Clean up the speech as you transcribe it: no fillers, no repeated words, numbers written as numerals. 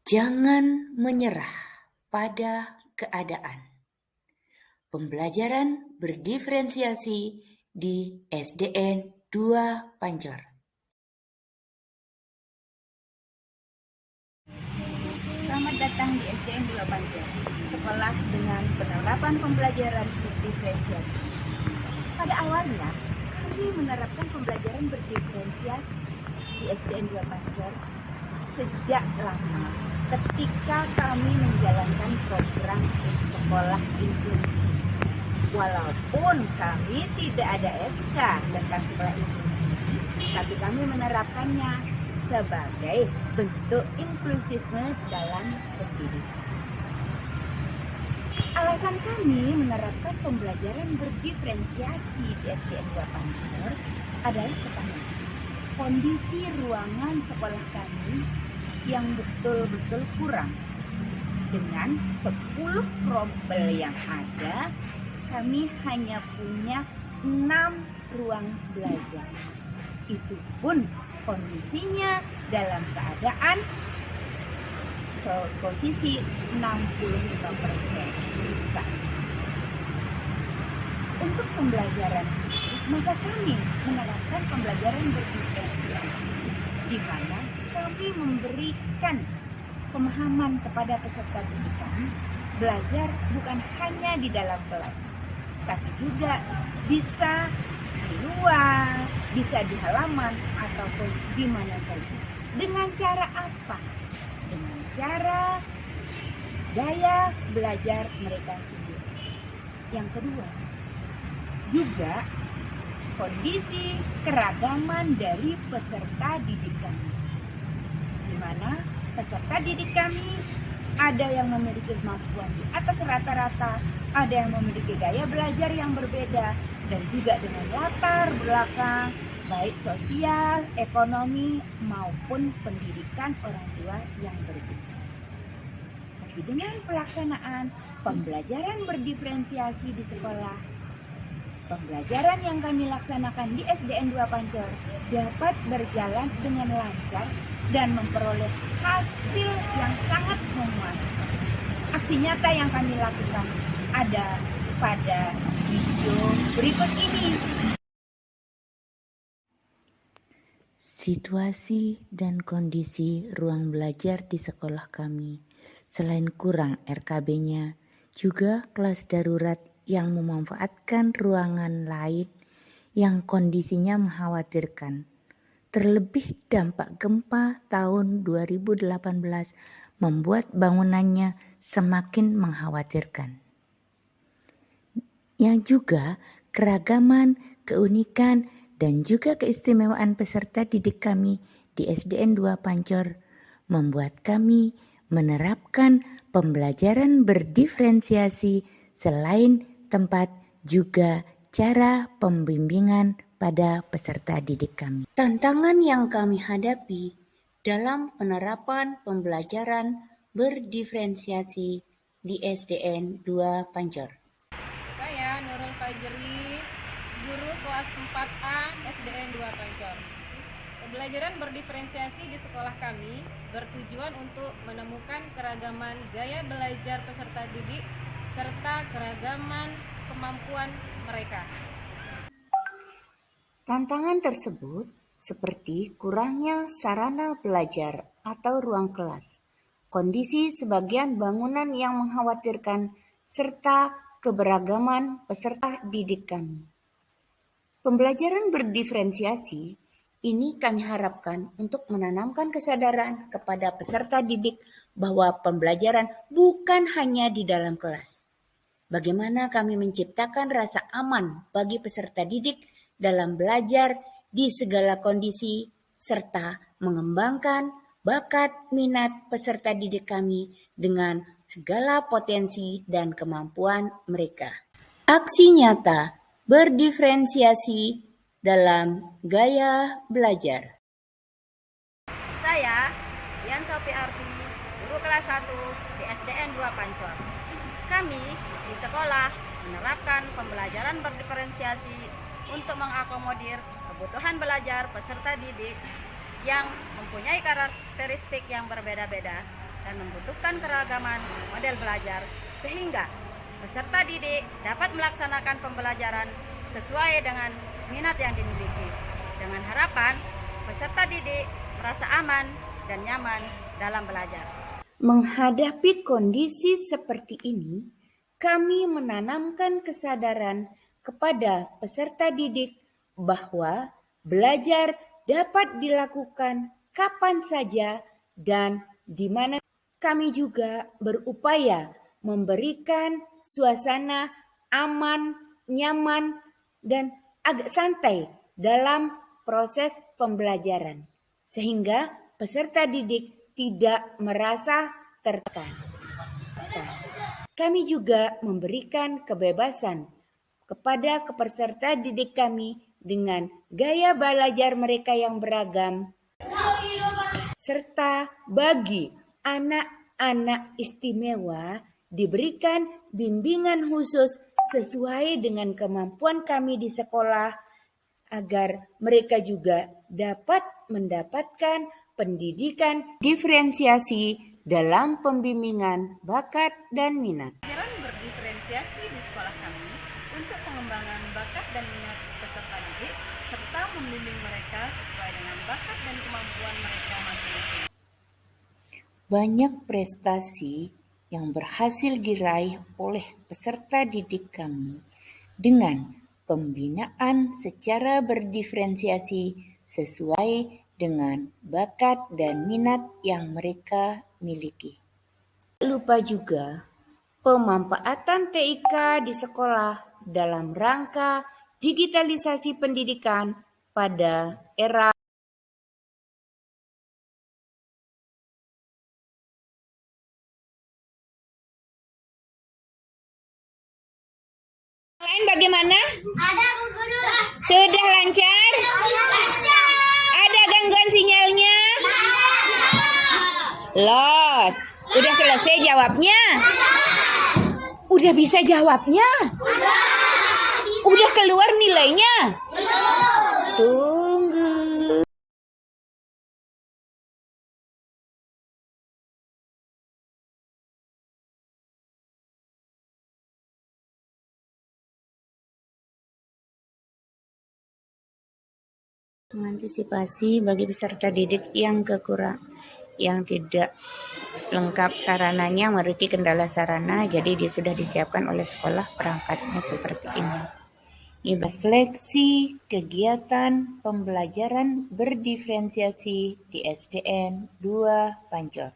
Jangan menyerah pada keadaan. Pembelajaran berdiferensiasi di SDN 2 Pancor. Selamat datang di SDN 2 Pancor, sekolah dengan penerapan pembelajaran berdiferensiasi. Pada awalnya, kami menerapkan pembelajaran berdiferensiasi di SDN 2 Pancor sejak lama ketika kami menjalankan program sekolah inklusi. Walaupun kami tidak ada SK tentang sekolah inklusi, tapi kami menerapkannya sebagai bentuk inklusifnya dalam pendidikan. Alasan kami menerapkan pembelajaran berdiferensiasi di SDN 2 Pancor adalah pertama, kondisi ruangan sekolah kami yang betul-betul kurang. Dengan 10 rombel yang ada, kami hanya punya 6 ruang belajar. Itu pun kondisinya dalam keadaan posisi 65% rusak. Untuk pembelajaran, maka kami menerapkan pembelajaran berdiferensiasi, di mana kami memberikan pemahaman kepada peserta didik kami, belajar bukan hanya di dalam kelas, tapi juga bisa di luar, bisa di halaman, ataupun di mana saja. Dengan cara apa? Dengan cara gaya belajar mereka sendiri. Yang kedua, juga kondisi keragaman dari peserta didik kami, di mana peserta didik kami ada yang memiliki kemampuan di atas rata-rata, ada yang memiliki gaya belajar yang berbeda, dan juga dengan latar belakang baik sosial, ekonomi, maupun pendidikan orang tua yang berbeda. Tapi dengan pelaksanaan pembelajaran berdiferensiasi di sekolah, pembelajaran yang kami laksanakan di SDN 2 Pancor dapat berjalan dengan lancar dan memperoleh hasil yang sangat memuaskan. Aksi nyata yang kami lakukan ada pada video berikut ini. Situasi dan kondisi ruang belajar di sekolah kami, selain kurang RKB-nya, juga kelas darurat yang memanfaatkan ruangan lain yang kondisinya mengkhawatirkan. Terlebih dampak gempa tahun 2018 membuat bangunannya semakin mengkhawatirkan. Yang juga keragaman, keunikan, dan juga keistimewaan peserta didik kami di SDN 2 Pancor membuat kami menerapkan pembelajaran berdiferensiasi selain tempat juga cara pembimbingan pada peserta didik kami. Tantangan yang kami hadapi dalam penerapan pembelajaran berdiferensiasi di SDN 2 Pancor. Saya Nurul Fajri, guru kelas 4A SDN 2 Pancor. Pembelajaran berdiferensiasi di sekolah kami bertujuan untuk menemukan keragaman gaya belajar peserta didik serta keragaman kemampuan mereka. Tantangan tersebut seperti kurangnya sarana belajar atau ruang kelas, kondisi sebagian bangunan yang mengkhawatirkan, serta keberagaman peserta didik kami. Pembelajaran berdiferensiasi ini kami harapkan untuk menanamkan kesadaran kepada peserta didik bahwa pembelajaran bukan hanya di dalam kelas. Bagaimana kami menciptakan rasa aman bagi peserta didik dalam belajar di segala kondisi serta mengembangkan bakat minat peserta didik kami dengan segala potensi dan kemampuan mereka. Aksi nyata berdiferensiasi dalam gaya belajar. Saya, Dian Sophie Arti, guru kelas 1 di SDN 2 Pancor. Kami di sekolah menerapkan pembelajaran berdiferensiasi untuk mengakomodir kebutuhan belajar peserta didik yang mempunyai karakteristik yang berbeda-beda dan membutuhkan keragaman model belajar sehingga peserta didik dapat melaksanakan pembelajaran sesuai dengan minat yang dimiliki. Dengan harapan peserta didik merasa aman dan nyaman dalam belajar. Menghadapi kondisi seperti ini, kami menanamkan kesadaran kepada peserta didik bahwa belajar dapat dilakukan kapan saja dan di mana. Kami juga berupaya memberikan suasana aman, nyaman, dan agak santai dalam proses pembelajaran, sehingga peserta didik tidak merasa tertekan. Kami juga memberikan kebebasan kepada peserta didik kami dengan gaya belajar mereka yang beragam, serta bagi anak-anak istimewa diberikan bimbingan khusus sesuai dengan kemampuan kami di sekolah agar mereka juga dapat mendapatkan pendidikan diferensiasi dalam pembimbingan bakat dan minat. Pembelajaran berdiferensiasi di sekolah kami untuk pengembangan bakat dan minat peserta didik serta membimbing mereka sesuai dengan bakat dan kemampuan mereka masing-masing. Banyak prestasi yang berhasil diraih oleh peserta didik kami dengan pembinaan secara berdiferensiasi sesuai dengan bakat dan minat yang mereka miliki. Tak lupa juga pemanfaatan TIK di sekolah dalam rangka digitalisasi pendidikan pada era. Lain bagaimana? Ada Bu Guru. Sudah lancar? Ada gangguan sinyalnya? Los. Udah selesai jawabnya? Udah bisa jawabnya? Udah keluar nilainya? Tunggu. Mengantisipasi bagi peserta didik yang tidak lengkap sarananya, memiliki kendala sarana, jadi sudah disiapkan oleh sekolah perangkatnya seperti ini. Refleksi kegiatan pembelajaran berdiferensiasi di SDN 2 Pancor.